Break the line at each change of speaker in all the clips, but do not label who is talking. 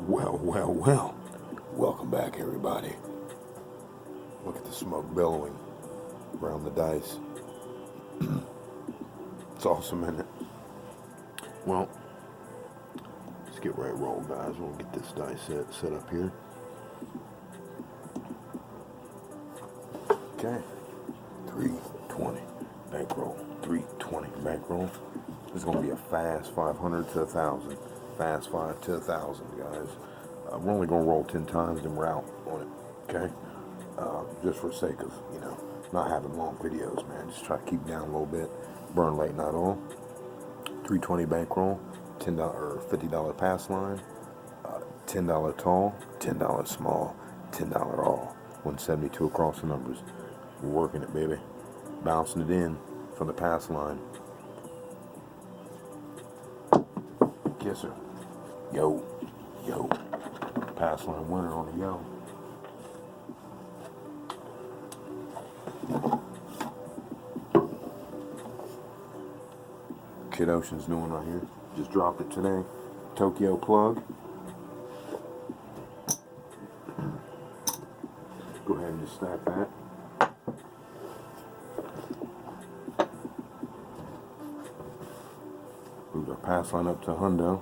Well, well, well. Welcome back, everybody. Look at the smoke billowing around the dice. It's awesome, isn't it? Well, let's get right rolled, guys. We'll get this dice set up here. Okay. 320 bankroll. 320 bankroll. This is going to be a fast 500 to 1,000. Fast 5 to 1,000, guys. We're only going to roll 10 times, then we're out on it. Okay? Just for the sake of, not having long videos, man. Just try to keep down a little bit. Burn late night oil. 320 bankroll. $10 or $50 pass line. $10 tall. $10 small. $10 all. 172 across the numbers. We're working it, baby. Bouncing it in from the pass line. Kisser. Yo. Yo. Pass line winner on the yo. Kid Ocean's doing right here. Just dropped it today. Tokyo plug. Go ahead and just stack that. Move our pass line up to hundo.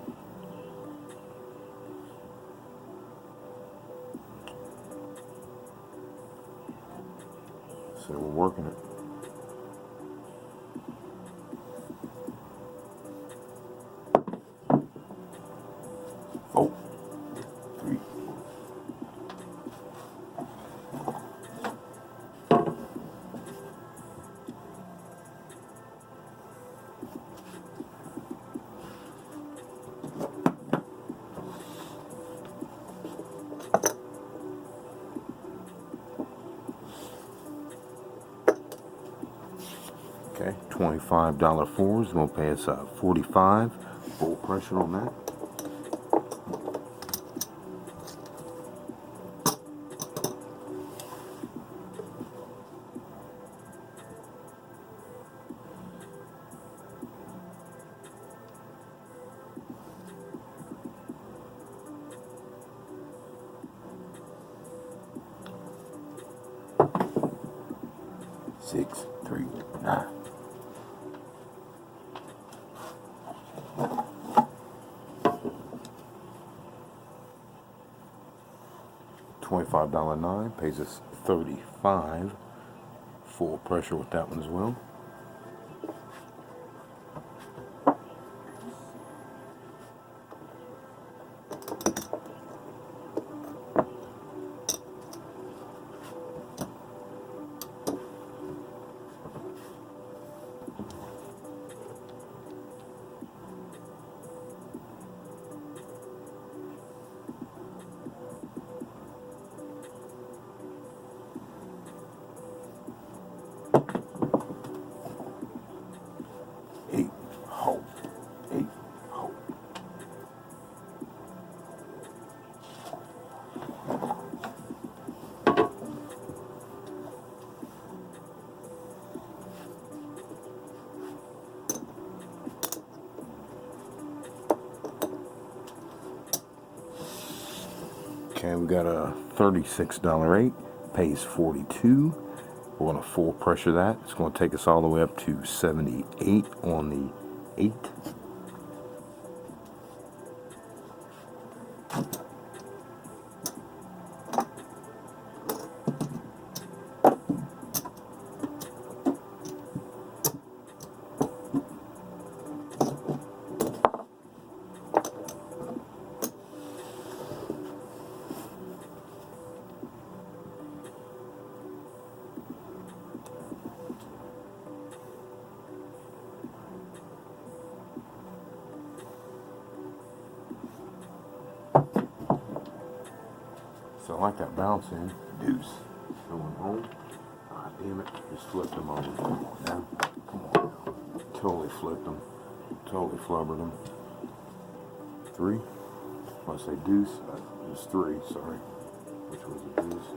So we're working it. Oh, 3. Okay, $25 fours. Going to pay us 45. Full pressure on that. Six, 3, 9. $25 9 pays us 35. Full pressure with that one as well. Eight, ho, 8, ho. Okay, we got a $36 8, pays 42. We're going to full pressure that. It's going to take us all the way up to 78 on the 8. So I like that bounce in. Deuce. Going home. Ah, damn it. Just flipped him over. Come on now. Come on now. Totally flipped him. Totally flubbered him. 3. I say deuce. It was 3, sorry. Which was a deuce.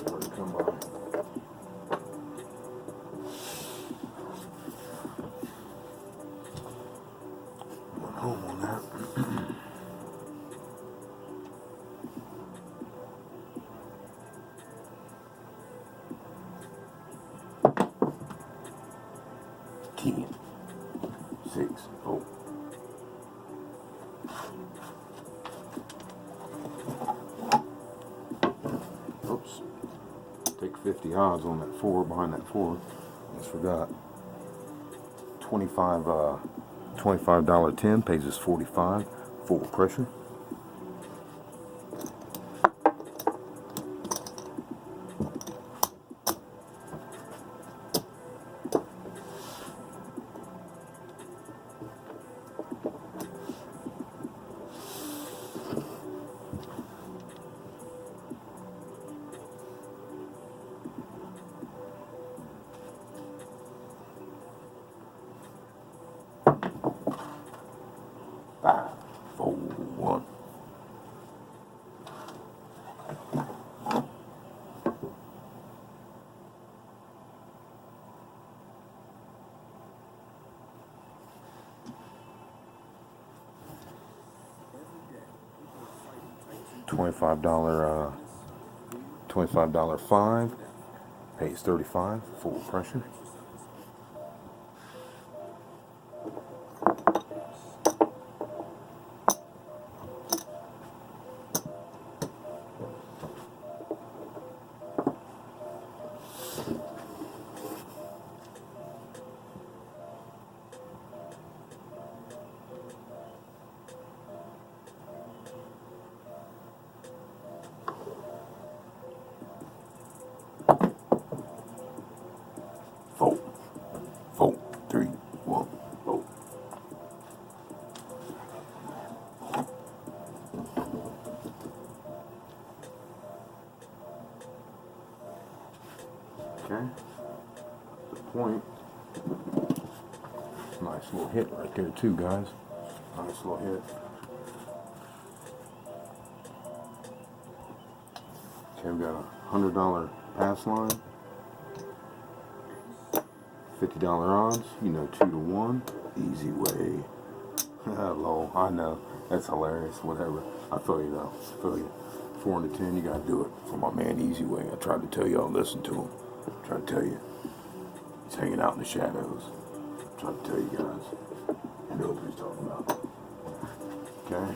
Where to come by. Went home on that. 10, 6, oh. Oops. Take 50 odds on that 4, behind that 4. Just forgot. $25 10 pays us 45. Full pressure. Five, 4, 1. $25 5 pays 35. Full pressure. Four, 4, 3, 1, 4. Okay. The point. Nice little hit right there too, guys. Nice little hit. Okay, we've got a $100 pass line. $50 odds. You know, 2 to 1. Easy way. Low. I know. That's hilarious. Whatever. I feel you though. I feel you. 4 to 10. You gotta do it for my man Easy Way. I tried to tell y'all. Listen to him. I tried to tell you. He's hanging out in the shadows. I tried to tell you guys. He knows what he's talking about. Okay.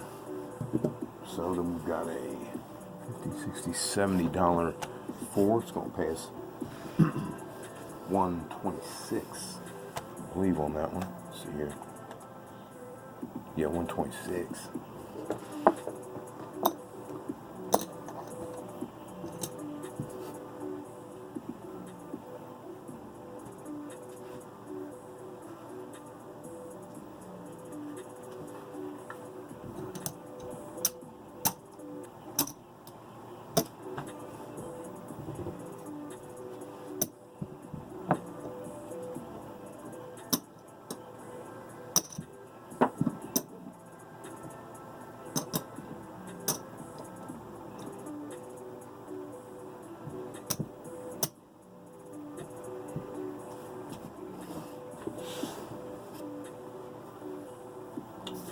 So then we've got a $50, $60, $70 4. It's gonna pay us 126. I believe on that one. Let's see here. Yeah, 126.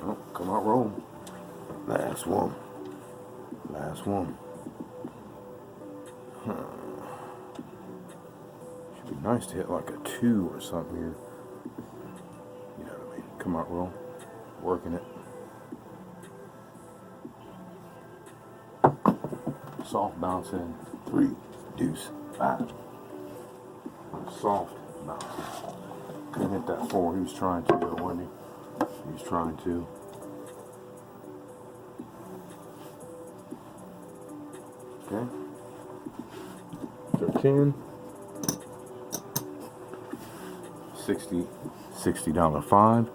Oh, come out roll. Last one. Last one. Should be nice to hit like a 2 or something here. You know what I mean? Come out roll. Working it. Soft bounce in. 3, deuce, 5. Soft bounce. Couldn't hit that 4. He was trying to, though, wasn't he? He was trying to. Okay. 13. $60 5.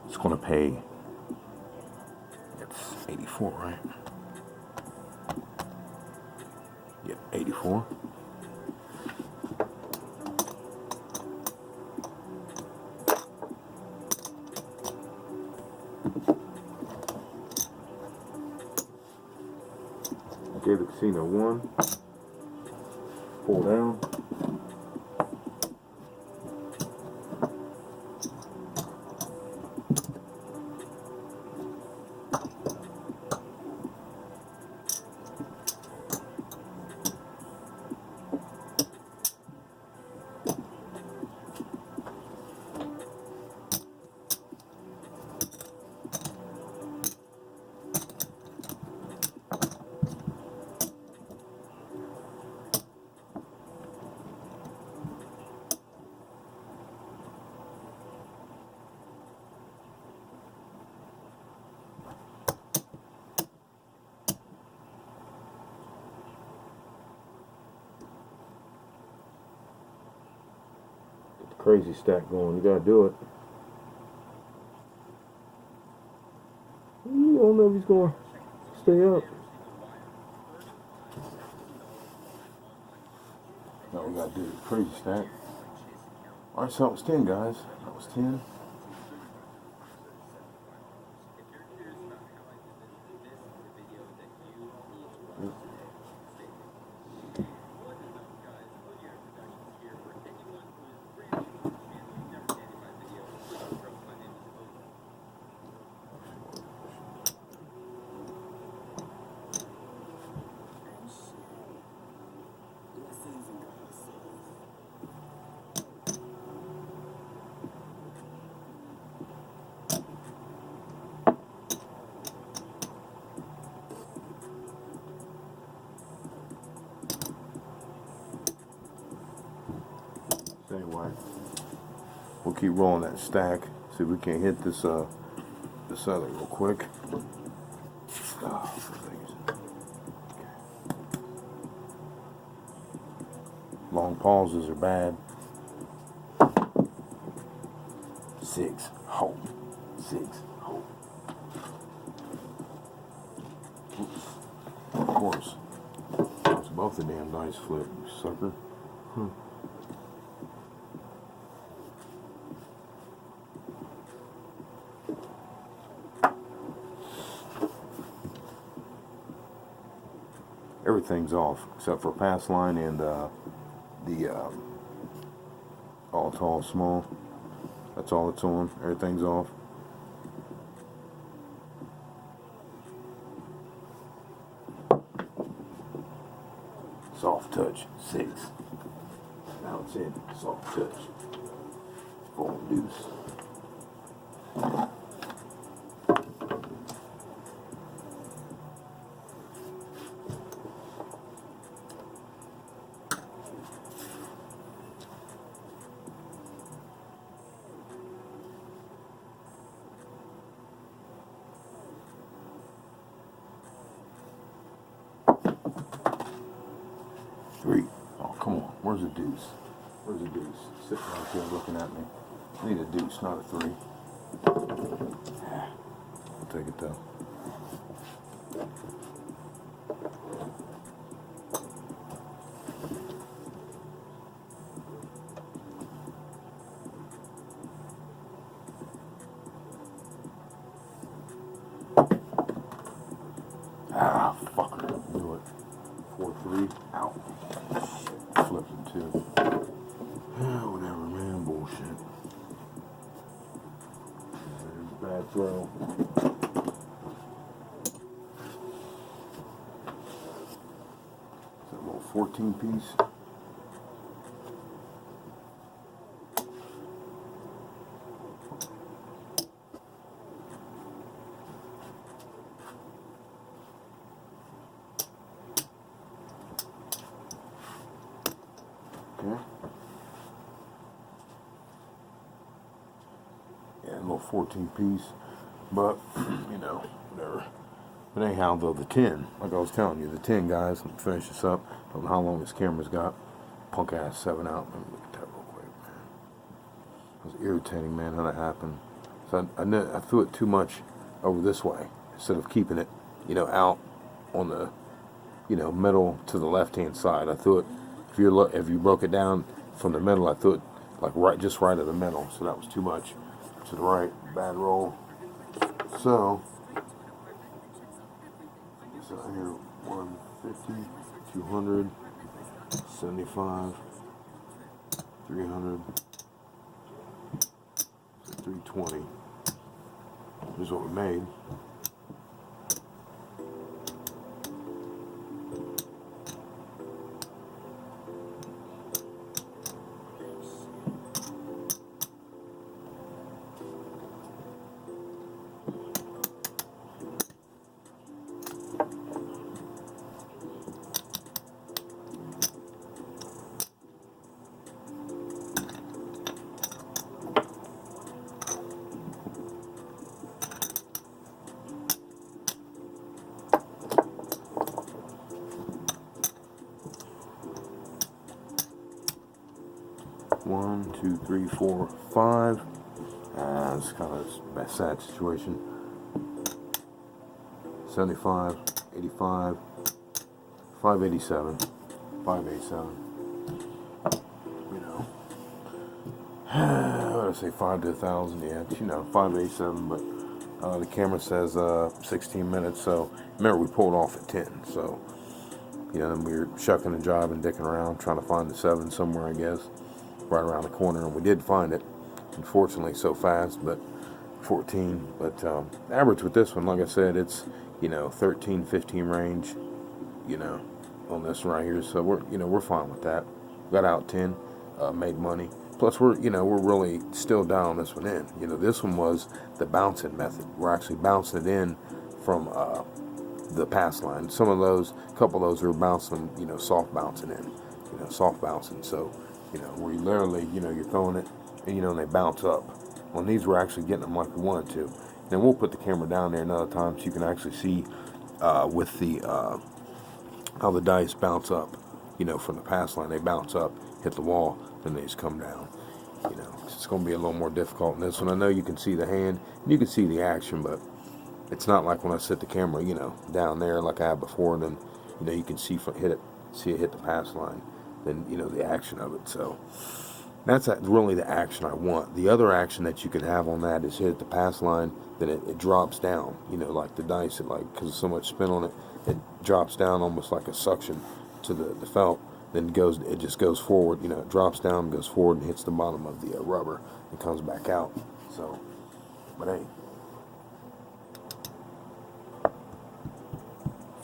It's going to pay. It's 84, right? Yep, 84. Gave the casino 1. Pull down. the crazy stack going. You gotta do it. You don't know if he's gonna stay up. No, we gotta do the crazy stack. Alright, so that was 10, guys. That was 10. Anyway, we'll keep rolling that stack. See if we can hit this this other real quick. Oh, long pauses are bad. 6, hope. 6, hope. Oops. Of course. It's both the damn dice flip, you sucker. Everything's off except for pass line and the all tall small. That's all it's on. Everything's off. Soft touch 6. Now it's in soft touch. Full deuce. Three. Oh, come on. Where's the deuce? Where's the deuce? Sitting right there looking at me. I need a deuce, not a 3. I'll take it though. Ah, fucker. Do it. 4-3. Out. Shit. Flipped it too. Whatever, man. Bullshit. Bad throw. Is that a little 14 piece? Okay. Yeah, a little 14 piece, but you know, whatever. But anyhow, though, the 10, like I was telling you, the 10, guys, let me finish this up. Don't know how long this camera's got. Punk ass 7 out. Let me look at that real quick, man. It was irritating, man, how that happened. So I threw it too much over this way instead of keeping it, you know, out on the, you know, middle to the left-hand side. I threw it, if you broke it down from the middle, I threw it like just right at the middle. So that was too much to the right. Bad roll. So here, 150, 200, 75, 300, 320. Here's what we made. 1, 2, 3, 4, 5. It's kind of a sad situation. 75, 85, 587, 587. You know, what did I say, 5 to 1,000? Yeah, 587. But the camera says 16 minutes. So remember, we pulled off at 10. So and we were shucking and jiving, dicking around, trying to find the 7 somewhere, I guess, right around the corner, and we did find it. Unfortunately, so fast, but 14. But average with this one, like I said, it's 13, 15 range, on this one right here. So we're fine with that. Got out 10, made money. Plus we're really still down on this one in. This one was the bouncing method. We're actually bouncing it in from the pass line. Some of those, a couple of those, we were bouncing, soft bouncing in, soft bouncing. So, where you literally, you're throwing it, and they bounce up. On these, we're actually getting them like we wanted to. Then we'll put the camera down there another time so you can actually see with the how the dice bounce up. From the pass line, they bounce up, hit the wall, then they just come down. It's going to be a little more difficult in this one. I know you can see the hand, and you can see the action, but it's not like when I set the camera, down there like I had before, and then, you can see it hit the pass line, then, the action of it. So that's really the action I want. The other action that you can have on that is hit the pass line, then it drops down, like the dice, because there's so much spin on it, it drops down almost like a suction to the felt, then it just goes forward, it drops down, goes forward, and hits the bottom of the rubber, and comes back out. So, but hey.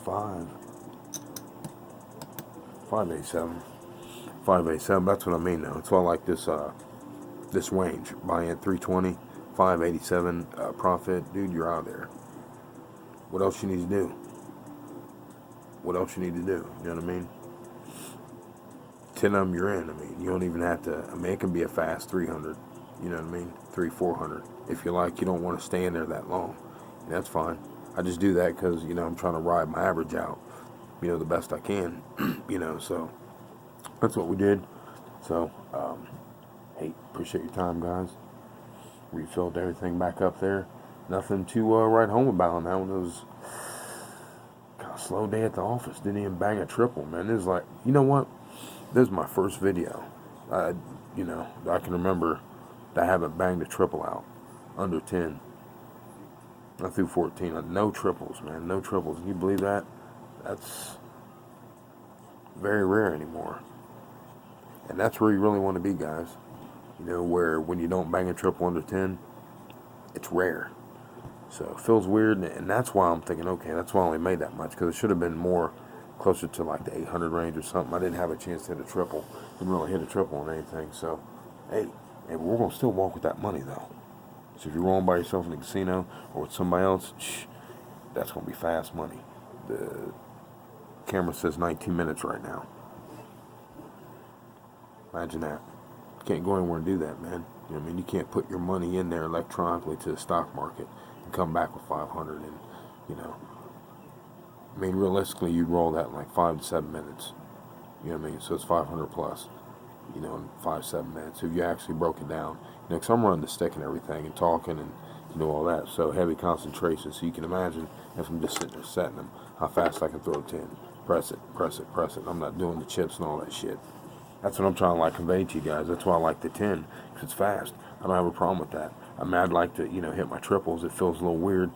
587, 587. That's what I mean now. That's why I like this this range. Buying at 320, 587 profit, dude. You're out there. What else you need to do? What else you need to do? You know what I mean? 10 of them, you're in. I mean, you don't even have to. I mean, it can be a fast 300. You know what I mean? 400. If you like, you don't want to stay in there that long. That's fine. I just do that because, I'm trying to ride my average out, the best I can, so that's what we did. So, hey, appreciate your time, guys. Refilled everything back up there. Nothing to write home about on that one. It was kind of a slow day at the office. Didn't even bang a triple, man. This is like, you know what? This is my first video. I can remember that I haven't banged a triple out under 10. I threw 14. No triples, man. No triples. Can you believe that? That's very rare anymore. And that's where you really want to be, guys. Where when you don't bang a triple under 10, it's rare. So it feels weird, and that's why I'm thinking, okay, that's why I only made that much, because it should have been more closer to like the 800 range or something. I didn't have a chance to hit a triple. Didn't really hit a triple on anything. So, hey, we're going to still walk with that money, though. So if you're rolling by yourself in the casino or with somebody else, that's going to be fast money. The camera says 19 minutes right now. Imagine that. You can't go anywhere and do that, man. You know what I mean? You can't put your money in there electronically to the stock market and come back with 500 and, I mean, realistically, you'd roll that in like 5 to 7 minutes. You know what I mean? So it's 500 plus, in 5 to 7 minutes. If you actually broke it down, because I'm running the stick and everything and talking and, all that. So heavy concentration. So you can imagine if I'm just sitting there setting them, how fast I can throw 10. Press it, press it, press it. I'm not doing the chips and all that shit. That's what I'm trying to convey to you guys. That's why I like the 10, because it's fast. I don't have a problem with that. I mean, I'd like to, hit my triples. It feels a little weird,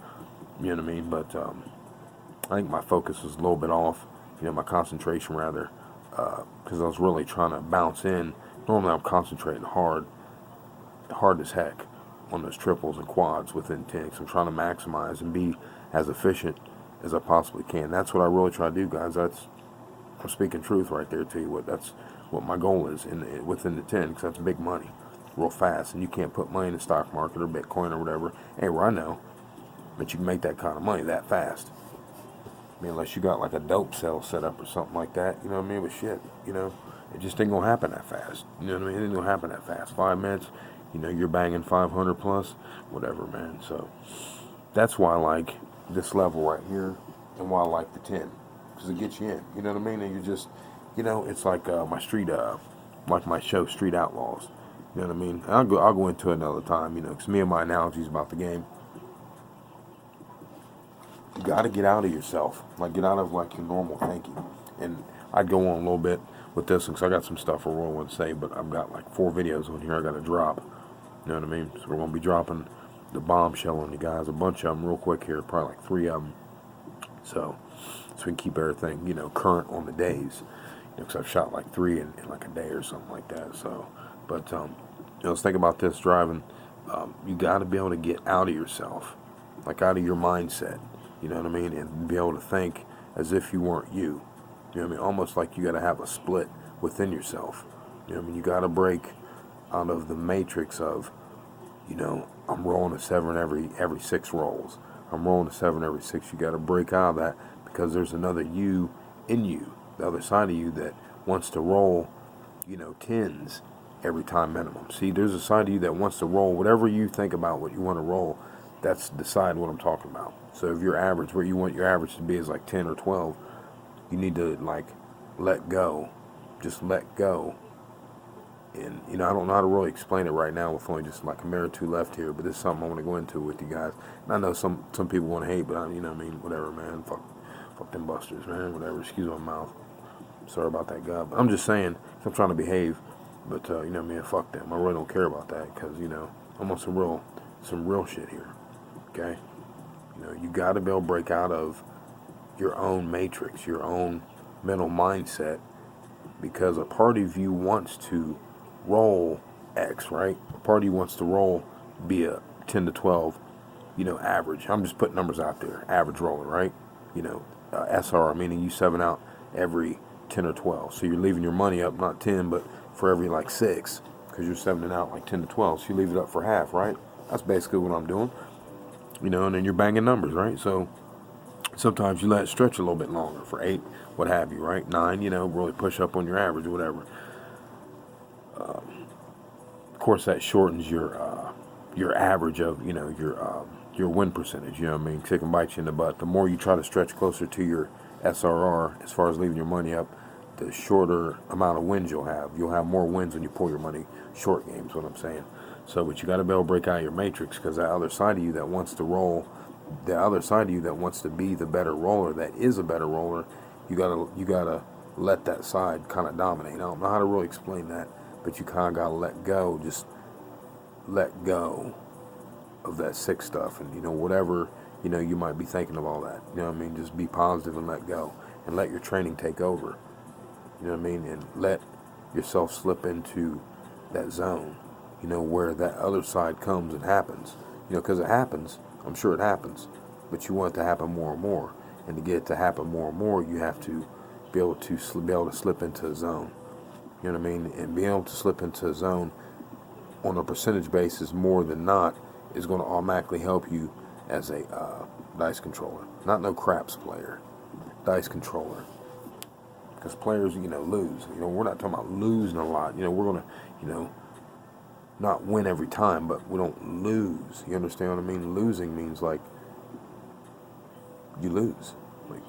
you know what I mean? But I think my focus was a little bit off, my concentration rather, because I was really trying to bounce in. Normally I'm concentrating hard as heck on those triples and quads within 10. So I'm trying to maximize and be as efficient as I possibly can. That's what I really try to do, guys. I'm speaking truth right there to you. That's what my goal is within the 10, because that's big money, real fast. And you can't put money in the stock market or Bitcoin or whatever, anywhere I know, but you can make that kind of money that fast. I mean, unless you got like a dope cell set up or something like that, you know what I mean? But shit, it just ain't gonna happen that fast. You know what I mean? It ain't gonna happen that fast. 5 minutes, you're banging 500 plus, whatever, man. So that's why I like this level right here, and why I like the 10, because it gets you in. You know what I mean? And you just, it's like my street like my show Street Outlaws. You know what I mean? I'll go into it another time, you know, because me and my analogies about the game. You got to get out of yourself, like get out of like your normal thinking. And I'd go on a little bit with this one because I got some stuff for Roll and say, but I've got like 4 videos on here I got to drop. You know what I mean? So we're gonna be dropping the bombshell on you guys, a bunch of them real quick here, probably like 3 of them. So we can keep everything, you know, current on the days. You know, because I've shot like 3 in like a day or something like that. So, but you know, let's think about this driving. You got to be able to get out of yourself, like out of your mindset. You know what I mean? And be able to think as if you weren't you. You know what I mean? Almost like you got to have a split within yourself. You know what I mean? You got to break out of the matrix of, you know, I'm rolling a 7 every 6 rolls. I'm rolling a 7 every 6. You got to break out of that because there's another you in you, the other side of you that wants to roll, you know, 10s every time minimum. See, there's a side of you that wants to roll whatever you think about what you want to roll. That's decide what I'm talking about. So if your average, where you want your average to be is like 10 or 12, you need to like let go. Just let go. And, you know, I don't know how to really explain it right now with only just like a minute or 2 left here, but this is something I want to go into with you guys. And I know some people want to hate, but you know what I mean, whatever, man. Fuck them busters, man. Whatever. Excuse my mouth. Sorry about that, guy. But I'm just saying, I'm trying to behave, but you know what I mean, fuck them. I really don't care about that because, you know, I'm on some real shit here. Okay? You know, you got to be able to break out of your own matrix, your own mental mindset, because a part of you wants to roll X, right? A part of you wants to roll be a 10 to 12, you know, average. I'm just putting numbers out there. Average roller, right? You know, SR, meaning you 7 out every 10 or 12. So you're leaving your money up, not 10, but for every like 6, because you're 7ing out like 10 to 12. So you leave it up for half, right? That's basically what I'm doing. You know, and then you're banging numbers, right? So sometimes you let it stretch a little bit longer for 8, what have you, right? 9, you know, really push up on your average or whatever. Of course, that shortens your average of, you know, your win percentage. You know what I mean? It can bite you in the butt. The more you try to stretch closer to your SRR, as far as leaving your money up, the shorter amount of wins you'll have. You'll have more wins when you pull your money short games. What I'm saying. So, but you got to be able to break out your matrix, because that other side of you that wants to roll, the other side of you that wants to be the better roller, that is a better roller, you gotta let that side kind of dominate. I don't know how to really explain that, but you kind of gotta let go, just let go of that sick stuff, and you know, whatever, you know, you might be thinking of all that. You know what I mean? Just be positive and let go, and let your training take over. You know what I mean? And let yourself slip into that zone. You know, where that other side comes and happens. You know, because it happens. I'm sure it happens, but you want it to happen more and more. And to get it to happen more and more, you have to be able to slip into a zone. You know what I mean? And being able to slip into a zone on a percentage basis more than not is going to automatically help you as a dice controller. Not no craps player, dice controller. Because players, you know, lose. You know, we're not talking about losing a lot. You know, we're going to, you know, not win every time, but we don't lose. You understand what I mean? Losing means like you lose. Like,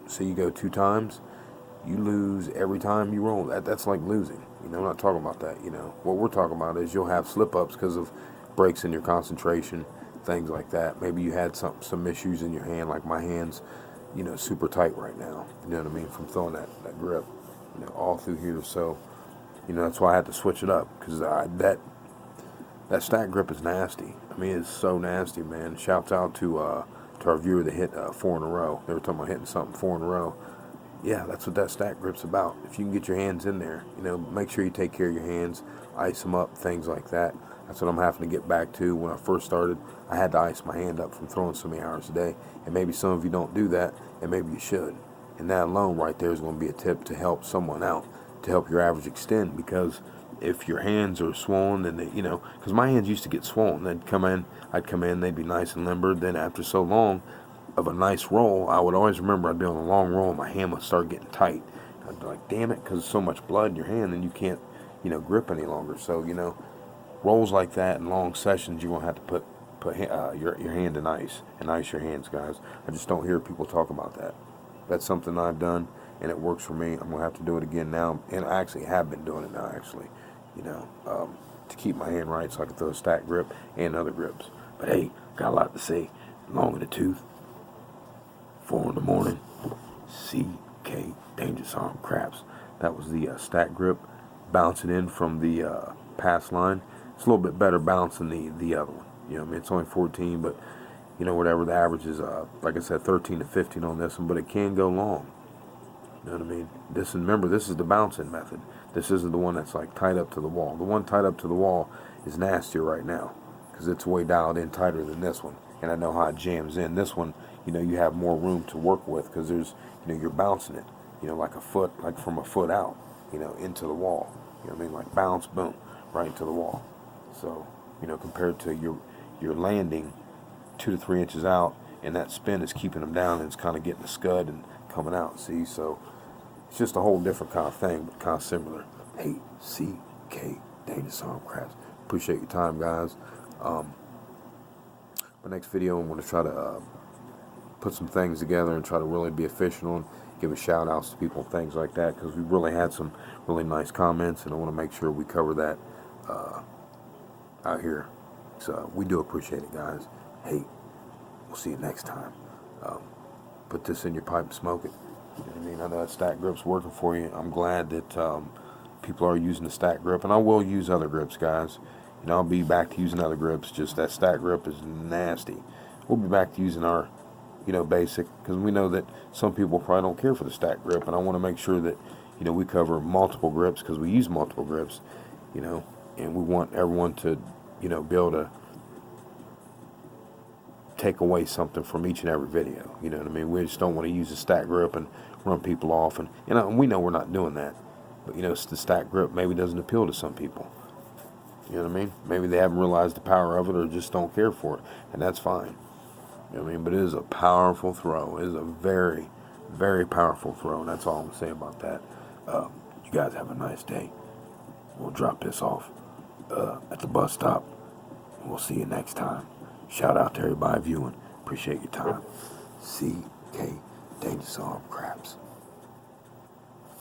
say you go 2 times, you lose every time you roll. That's like losing. You know, I'm not talking about that. You know, what we're talking about is you'll have slip-ups because of breaks in your concentration, things like that. Maybe you had some issues in your hand, like my hand's, you know, super tight right now. You know what I mean? From throwing that grip, you know, all through here. So, you know, that's why I had to switch it up, because that stack grip is nasty. I mean, it's so nasty, man. Shouts out to our viewer that hit 4 in a row. They were talking about hitting something 4 in a row. Yeah, that's what that stack grip's about. If you can get your hands in there, you know, make sure you take care of your hands, ice them up, things like that. That's what I'm having to get back to. When I first started, I had to ice my hand up from throwing so many hours a day. And maybe some of you don't do that, and maybe you should. And that alone right there is going to be a tip to help someone out, to help your average extend. Because if your hands are swollen, and they, you know, because my hands used to get swollen. I'd come in, they'd be nice and limber. Then after so long of a nice roll, I would always remember I'd be on a long roll and my hand would start getting tight. I'd be like, damn it, because there's so much blood in your hand and you can't, you know, grip any longer. So, you know, rolls like that and long sessions, you're going to have to put your hand in ice and ice your hands, guys. I just don't hear people talk about that. That's something I've done, and it works for me. I'm gonna have to do it again now, and I actually have been doing it now, actually, you know, to keep my hand right so I can throw a stack grip and other grips. But hey, got a lot to say. Long in the tooth, 4 in the morning, CK Dangerous Arm Craps. That was the stack grip, bouncing in from the pass line. It's a little bit better bounce than the other one. You know, I mean, it's only 14, but you know, whatever the average is, like I said, 13 to 15 on this one, but it can go long. You know what I mean? This, and remember, this is the bouncing method. This isn't the one that's like tied up to the wall. The one tied up to the wall is nastier right now because it's way dialed in tighter than this one, and I know how it jams in. This one, you know, you have more room to work with because there's, you know, you're bouncing it, you know, like a foot, like from a foot out, you know, into the wall. You know what I mean? Like bounce, boom, right into the wall. So, you know, compared to your landing 2 to 3 inches out, and that spin is keeping them down, and it's kind of getting the scud and coming out. See, so it's just a whole different kind of thing, but kind of similar. Hey, CK Dangerous Arm Craps. Appreciate your time, guys. My next video, I'm going to try to put some things together and try to really be efficient and give a shout outs to people and things like that, because we really had some really nice comments, and I want to make sure we cover that out here. So we do appreciate it, guys. Hey, we'll see you next time. Put this in your pipe and smoke it. You know what I mean? I know that stack grip's working for you. I'm glad that people are using the stack grip, and I will use other grips, guys. You know, I'll be back to using other grips. Just that stack grip is nasty. We'll be back to using our, you know, basic, because we know that some people probably don't care for the stack grip, and I want to make sure that, you know, we cover multiple grips because we use multiple grips, you know, and we want everyone to, you know, be able to take away something from each and every video. You know what I mean? We just don't want to use the stack grip and run people off, and you know, and we know we're not doing that. But you know, the stack grip maybe doesn't appeal to some people. You know what I mean? Maybe they haven't realized the power of it, or just don't care for it, and that's fine. You know what I mean? But it is a powerful throw. It is a very, very powerful throw, and that's all I'm gonna say about that. You guys have a nice day. We'll drop this off at the bus stop. We'll see you next time. Shout out to everybody viewing. Appreciate your time. CK Dangerous Arm Craps.